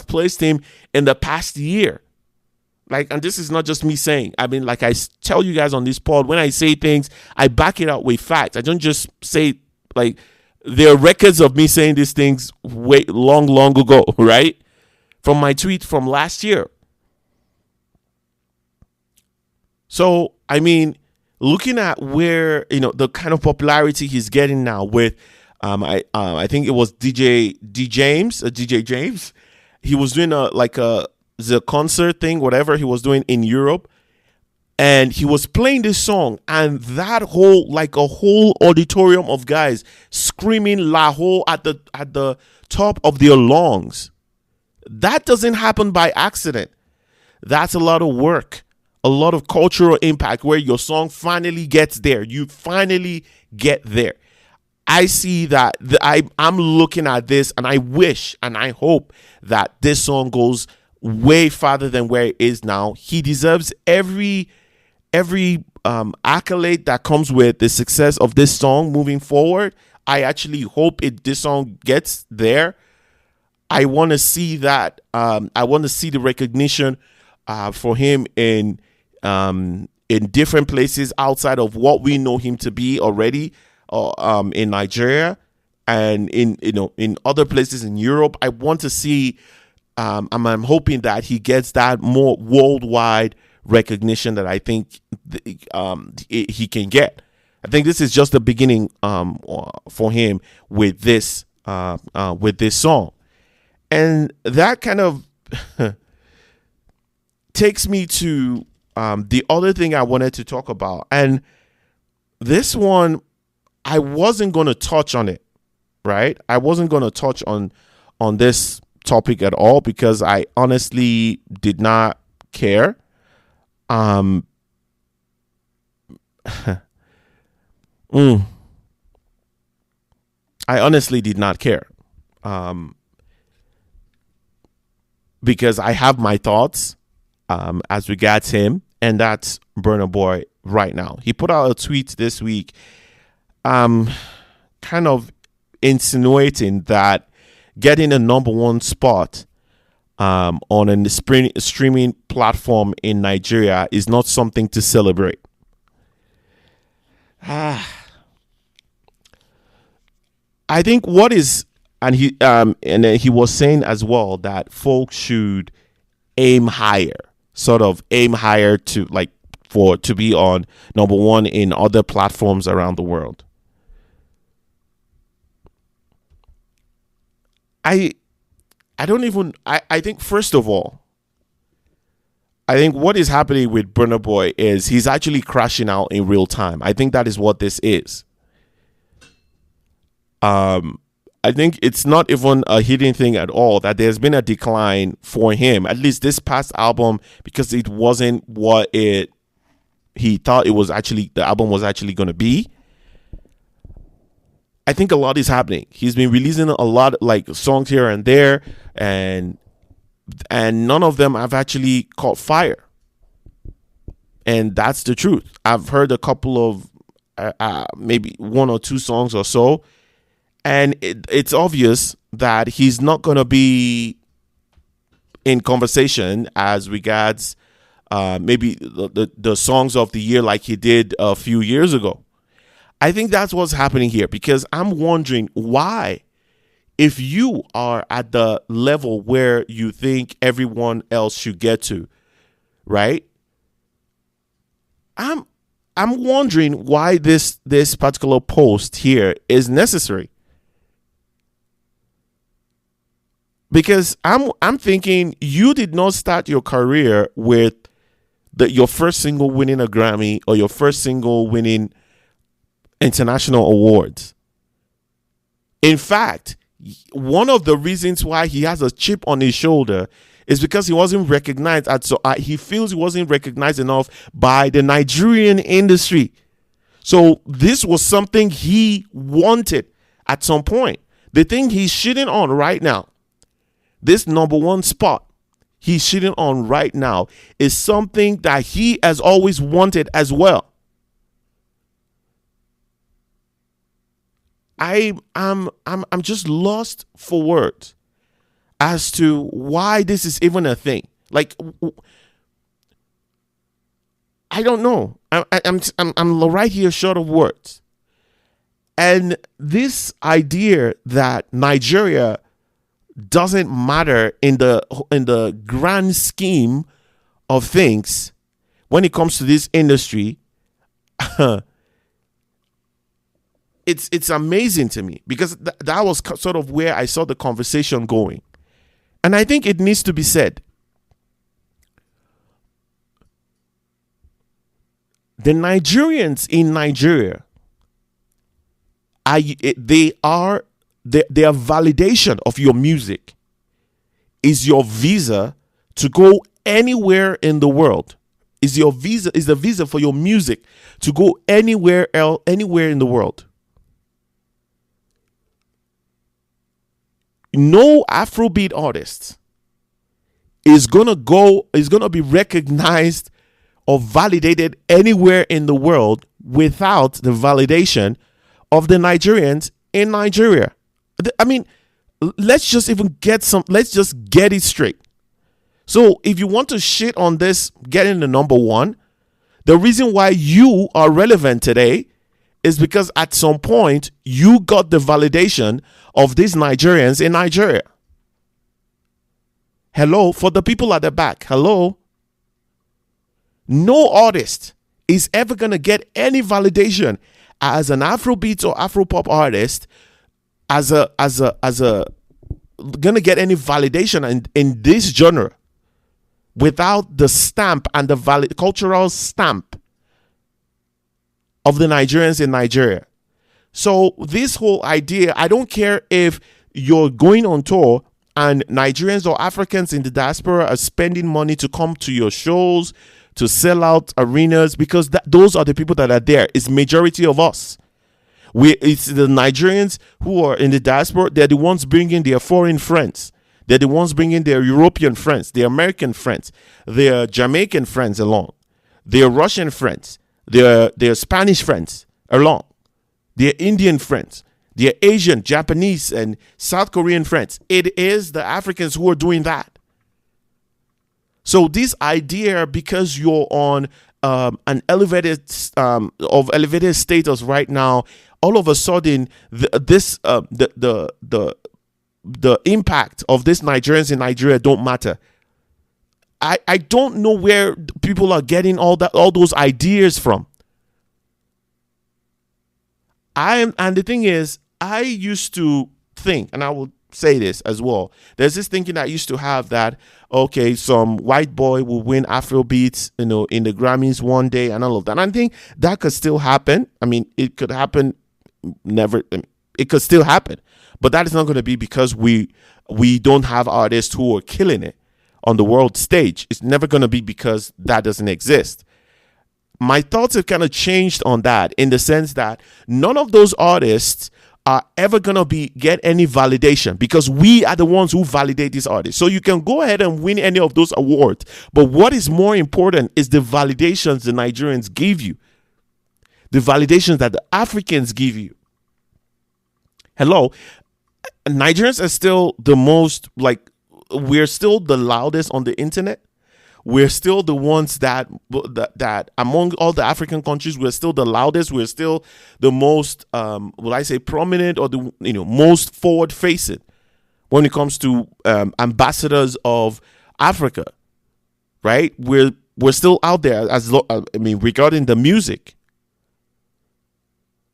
placed him in the past year. And this is not just me saying. I mean, like I tell you guys on this pod, when I say things, I back it up with facts. I don't just say, there are records of me saying these things way long ago, right? From my tweet from last year. So, I mean, looking at where, the kind of popularity he's getting now with, I think it was DJ James. He was doing the concert thing, whatever he was doing in Europe. and he was playing this song, and that whole, like a whole auditorium of guys screaming LAHO at the top of their lungs. That doesn't happen by accident. That's a lot of work, a lot of cultural impact, where your song finally gets there. You finally get there. I see that. I'm looking at this, and I wish and I hope that this song goes way farther than where it is now. He deserves every accolade that comes with the success of this song moving forward. I actually hope this song gets there. I want to see that. I want to see the recognition for him in different places outside of what we know him to be already, in Nigeria and in other places in Europe. I want to see. I'm hoping that he gets that more worldwide recognition that I think he can get. I think this is just the beginning for him with this song, and that kind of takes me to the other thing I wanted to talk about. And this one, I wasn't going to touch on it, right? I wasn't going to touch on this topic at all because I honestly did not care. I honestly did not care. Because I have my thoughts as regards him, and that's BurnaBoy right now. He put out a tweet this week kind of insinuating that getting a number one spot on a streaming platform in Nigeria is not something to celebrate. I think what is, and he was saying as well that folks should aim higher, sort of aim higher to be on number one in other platforms around the world. I think, first of all, I think what is happening with BurnaBoy is he's actually crashing out in real time. I think that is what this is. I think it's not even a hidden thing at all that there's been a decline for him, at least this past album, because it wasn't what he thought the album was actually going to be. I think a lot is happening. He's been releasing a lot, like songs here and there, and none of them have actually caught fire. And that's the truth. I've heard a couple of maybe one or two songs or so, and it's obvious that he's not going to be in conversation as regards maybe the songs of the year like he did a few years ago. I think that's what's happening here, because I'm wondering why, if you are at the level where you think everyone else should get to, right? I'm wondering why this particular post here is necessary. Because I'm thinking you did not start your career with your first single winning a Grammy or your first single winning international awards. In fact, one of the reasons why he has a chip on his shoulder is because he wasn't recognized he feels he wasn't recognized enough by the Nigerian industry. So this was something he wanted at some point. The thing he's shitting on right now, this number one spot he's shitting on right now, is something that he has always wanted as well. I'm just lost for words as to why this is even a thing. Like, I don't know. I'm right here short of words. And this idea that Nigeria doesn't matter in the grand scheme of things when it comes to this industry, it's amazing to me, because that was sort of where I saw the conversation going. And I think it needs to be said. The Nigerians in Nigeria, they are their validation of your music is your visa to go anywhere in the world. Is the visa for your music to go anywhere in the world. No Afrobeat artist is gonna be recognized or validated anywhere in the world without the validation of the Nigerians in Nigeria. I mean, let's just get it straight. So if you want to shit on this getting the number one, the reason why you are relevant today is because at some point you got the validation of these Nigerians in Nigeria. Hello, for the people at the back. Hello. No artist is ever going to get any validation as an Afrobeat or Afropop artist gonna get any validation in this genre without the stamp and the cultural stamp of the Nigerians in Nigeria. So this whole idea, I don't care if you're going on tour and Nigerians or Africans in the diaspora are spending money to come to your shows, to sell out arenas, because those are the people that are there. It's majority of us. It's the Nigerians who are in the diaspora. They're the ones bringing their foreign friends. They're the ones bringing their European friends, their American friends, their Jamaican friends along, their Russian friends, their Spanish friends along, their Indian friends, their Asian, Japanese, and South Korean friends. It is the Africans who are doing that. So this idea, because you're on an elevated status right now, all of a sudden the impact of these Nigerians in Nigeria don't matter. I don't know where people are getting all those ideas from. And the thing is, I used to think, and I will say this as well, there's this thinking that I used to have that, okay, some white boy will win Afrobeats, in the Grammys one day and all of that. And I think that could still happen. I mean, it could happen. It could still happen, but that is not going to be because we don't have artists who are killing it on the world stage. It's never going to be because that doesn't exist. My thoughts have kind of changed on that, in the sense that none of those artists are ever going to get any validation, because we are the ones who validate these artists. So you can go ahead and win any of those awards, but what is more important is the validations the Nigerians give you, the validations that the Africans give you. Hello, Nigerians are still the most, we're still the loudest on the internet. We're still the ones that among all the African countries, we're still the loudest. We're still the most, prominent, or the most forward facing when it comes to ambassadors of Africa, right? We're still out there regarding the music.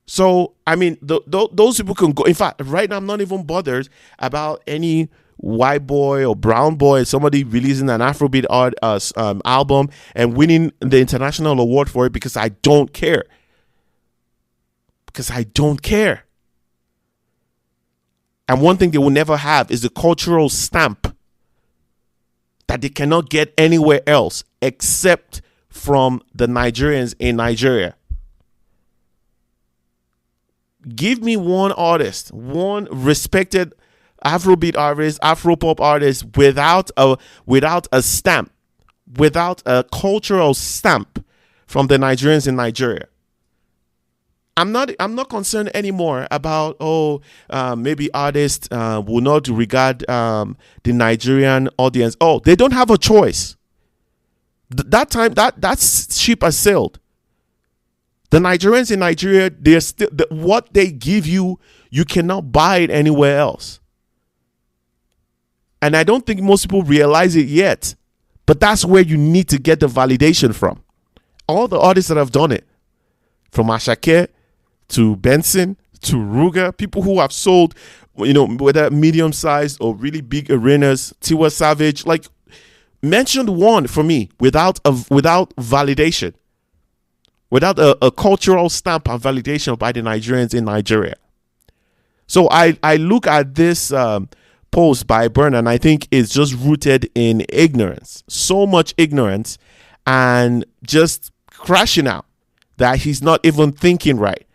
So I mean, those people can go. In fact, right now I'm not even bothered about any white boy or brown boy, somebody releasing an Afrobeat album and winning the international award for it, because I don't care. And one thing they will never have is the cultural stamp that they cannot get anywhere else except from the Nigerians in Nigeria. Give me one artist, one respected Afrobeat artist, Afropop artist without a stamp, without a cultural stamp from the Nigerians in Nigeria. I'm not concerned anymore about maybe artists will not regard the Nigerian audience. Oh, they don't have a choice. That ship has sailed. The Nigerians in Nigeria, they're still what they give you, you cannot buy it anywhere else. And I don't think most people realize it yet, but that's where you need to get the validation from. All the artists that have done it, from Ashake to Benson to Ruga, people who have sold, whether medium-sized or really big arenas, Tiwa Savage, mention one for me without validation. without a cultural stamp and validation by the Nigerians in Nigeria. So I look at this post by Burna, and I think it's just rooted in ignorance, so much ignorance, and just crashing out that he's not even thinking right.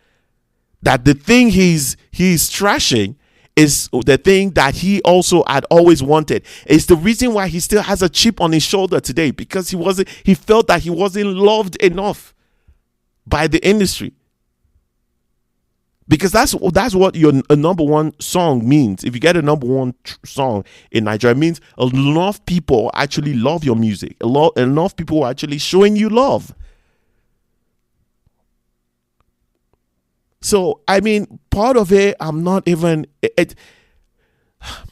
That the thing he's trashing is the thing that he also had always wanted. It's the reason why he still has a chip on his shoulder today, because he felt that he wasn't loved enough by the industry. Because that's what your number one song means. If you get a number one song in Nigeria, it means enough people actually love your music. Enough people are actually showing you love. So, I mean, part of it,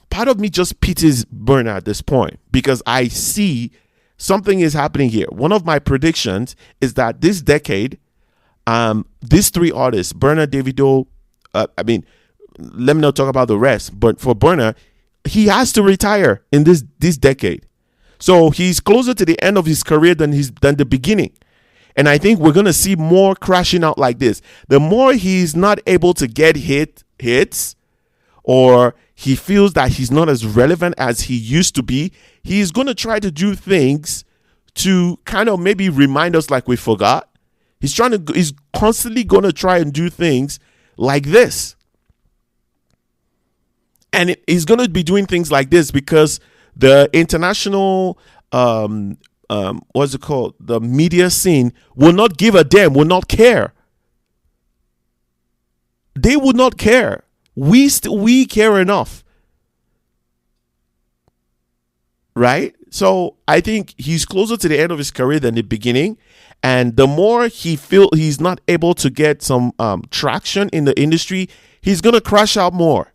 part of me just pities Burna at this point, because I see something is happening here. One of my predictions is that this decade, these three artists, Burna, Davido, let me not talk about the rest, but for Burna, he has to retire in this decade. So he's closer to the end of his career than the beginning. And I think we're going to see more crashing out like this. The more he's not able to get hits, or he feels that he's not as relevant as he used to be, he's going to try to do things to kind of maybe remind us like we forgot. He's constantly going to try and do things like this. And he's going to be doing things like this because the international, what's it called? The media scene will not give a damn, will not care. They would not care. We care enough. Right? So I think he's closer to the end of his career than the beginning. And the more he feels he's not able to get some traction in the industry, he's going to crash out more.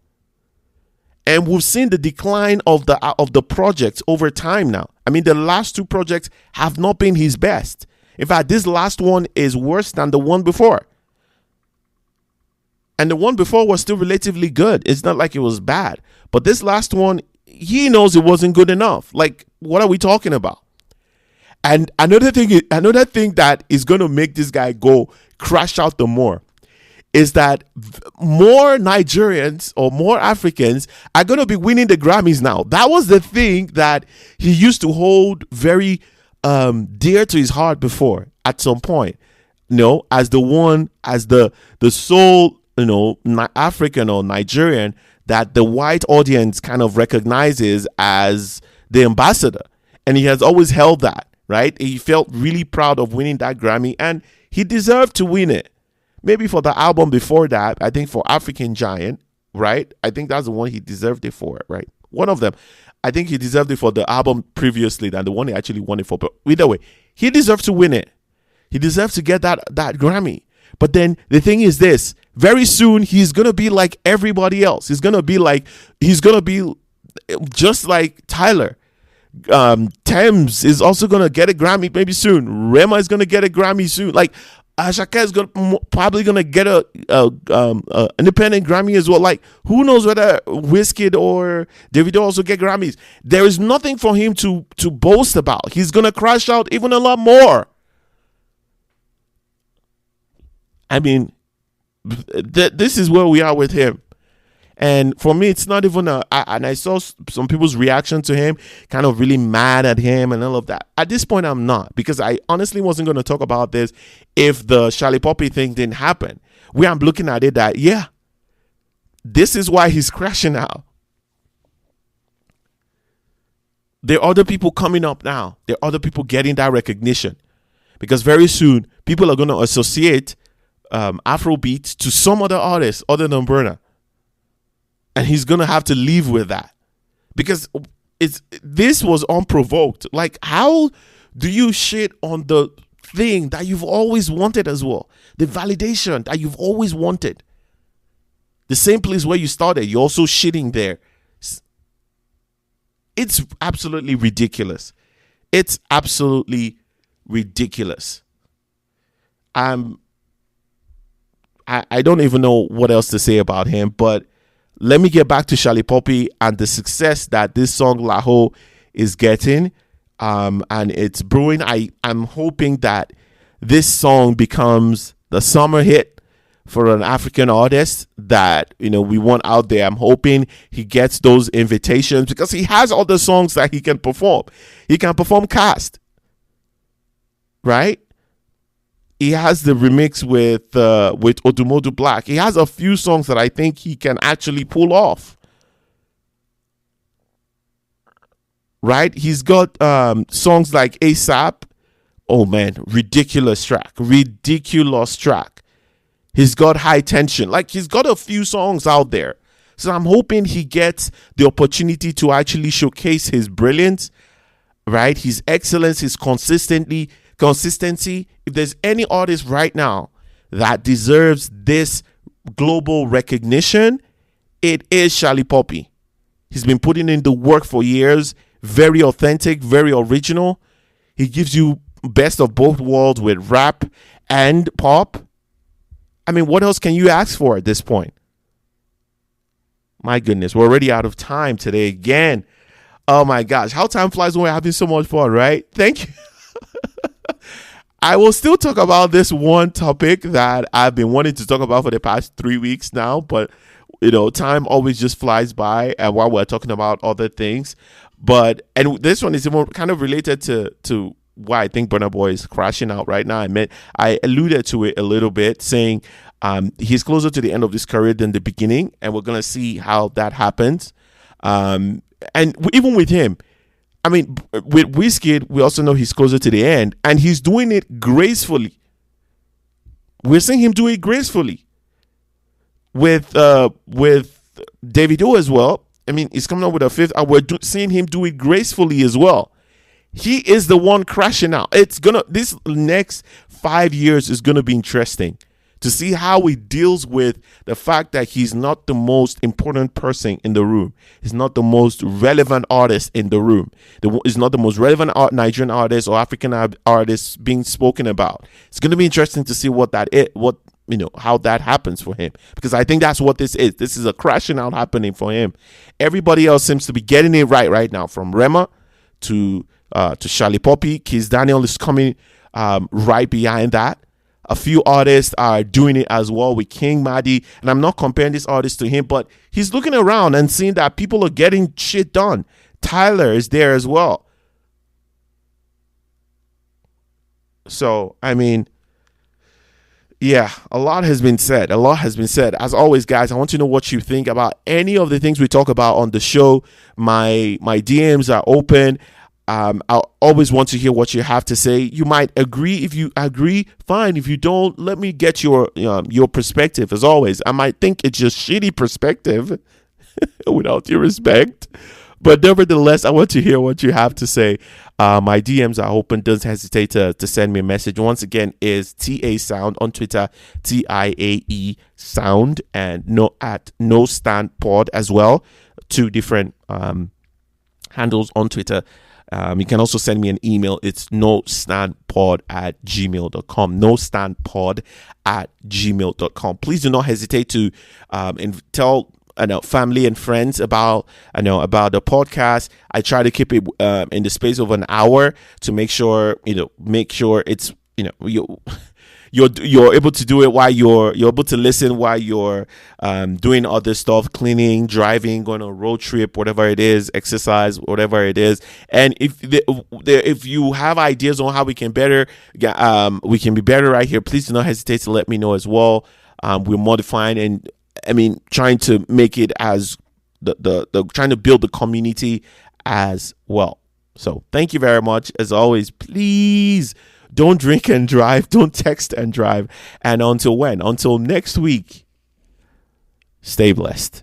And we've seen the decline of the projects over time now. I mean, the last two projects have not been his best. In fact, this last one is worse than the one before. And the one before was still relatively good. It's not like it was bad. But this last one, he knows it wasn't good enough. Like, what are we talking about? And another thing that is going to make this guy go crash out the more is that more Nigerians or more Africans are going to be winning the Grammys now. That was the thing that he used to hold very dear to his heart before at some point, as the sole, African or Nigerian that the white audience kind of recognizes as the ambassador. And he has always held that, right? He felt really proud of winning that Grammy, and he deserved to win it. Maybe for the album before that, I think for African Giant, right? I think that's the one he deserved it for, right? One of them. I think he deserved it for the album previously than the one he actually won it for. But either way, he deserved to win it. He deserves to get that Grammy. But then the thing is this, very soon he's going to be like everybody else. He's going to be just like Tyler. Thames is also going to get a Grammy maybe soon. Rema is going to get a Grammy soon. Like, Ashaka is probably going to get a independent Grammy as well. Like, who knows whether Wizkid or Davido also get Grammys. There is nothing for him to boast about. He's going to crash out even a lot more. I mean, this is where we are with him. And for me, it's not even and I saw some people's reaction to him, kind of really mad at him and all of that. At this point, I'm not, because I honestly wasn't going to talk about this if the Shallipopi thing didn't happen. Where I'm looking at it that, yeah, this is why he's crashing out. There are other people coming up now. There are other people getting that recognition. Because very soon, people are going to associate Afrobeat to some other artist other than Burna. And he's going to have to live with that, because this was unprovoked. Like, how do you shit on the thing that you've always wanted as well? The validation that you've always wanted. The same place where you started, you're also shitting there. It's absolutely ridiculous. It's absolutely ridiculous. I don't even know what else to say about him, but let me get back to Shallipopi and the success that this song LAHO is getting, and it's brewing. I'm hoping that this song becomes the summer hit for an African artist that, we want out there. I'm hoping he gets those invitations because he has other songs that he can perform. He can perform Cast, right? He has the remix with Odumodu Black. He has a few songs that I think he can actually pull off. Right? He's got songs like ASAP. Oh man, ridiculous track. He's got High Tension. Like, he's got a few songs out there. So I'm hoping he gets the opportunity to actually showcase his brilliance, right? His excellence, his consistency. If there's any artist right now that deserves this global recognition, it is Shallipopi. He's been putting in the work for years. Very authentic, very original. He gives you best of both worlds with rap and pop. I mean, what else can you ask for at this point? My goodness, we're already out of time today again. Oh my gosh, how time flies when we're having so much fun, right? Thank you. I will still talk about this one topic that I've been wanting to talk about for the past 3 weeks now, but time always just flies by while we're talking about other things. And this one is more kind of related to why I think BurnaBoy is crashing out right now. I alluded to it a little bit, saying he's closer to the end of his career than the beginning, and we're gonna see how that happens. And even with him, I mean, with Wizkid, we also know he's closer to the end, and he's doing it gracefully. We're seeing him do it gracefully with Davido as well. I mean, he's coming up with a fifth. We're seeing him do it gracefully as well. He is the one crashing out. This next 5 years is gonna be interesting to see how he deals with the fact that he's not the most important person in the room. He's not the most relevant artist in the room. He's not the most relevant Nigerian artist or African artist being spoken about. It's gonna be interesting to see how that happens for him, because I think that's what this is. This is a crashing out happening for him. Everybody else seems to be getting it right now, from Rema to Shallipopi. Kizz Daniel is coming right behind that. A few artists are doing it as well with King Madi, and I'm not comparing this artist to him, but he's looking around and seeing that people are getting shit done. Tyler is there as well. So, I mean, yeah, a lot has been said. As always, guys, I want to know what you think about any of the things we talk about on the show. My DMs are open. I always want to hear what you have to say. You might agree. If you agree, fine. If you don't, let me get your perspective. As always, I might think it's just shitty perspective without your respect. But nevertheless, I want to hear what you have to say. My DMs are open. Don't hesitate to send me a message. Once again, is Tiae Sound on Twitter, TIAE Sound, and no stand pod as well. 2 different handles on Twitter. You can also send me an email. It's nostandpod@gmail.com. nostandpod@gmail.com. Please do not hesitate to tell family and friends about the podcast. I try to keep it in the space of an hour to make sure it's you're able to do it while you're able to listen while you're doing other stuff, cleaning, driving, going on a road trip, whatever it is, exercise, whatever it is. And if you have ideas on how we can be better right here, please do not hesitate to let me know as well. We're modifying and trying to make it as trying to build the community as well. So thank you very much. As always, please don't drink and drive. Don't text and drive. And until next week, stay blessed.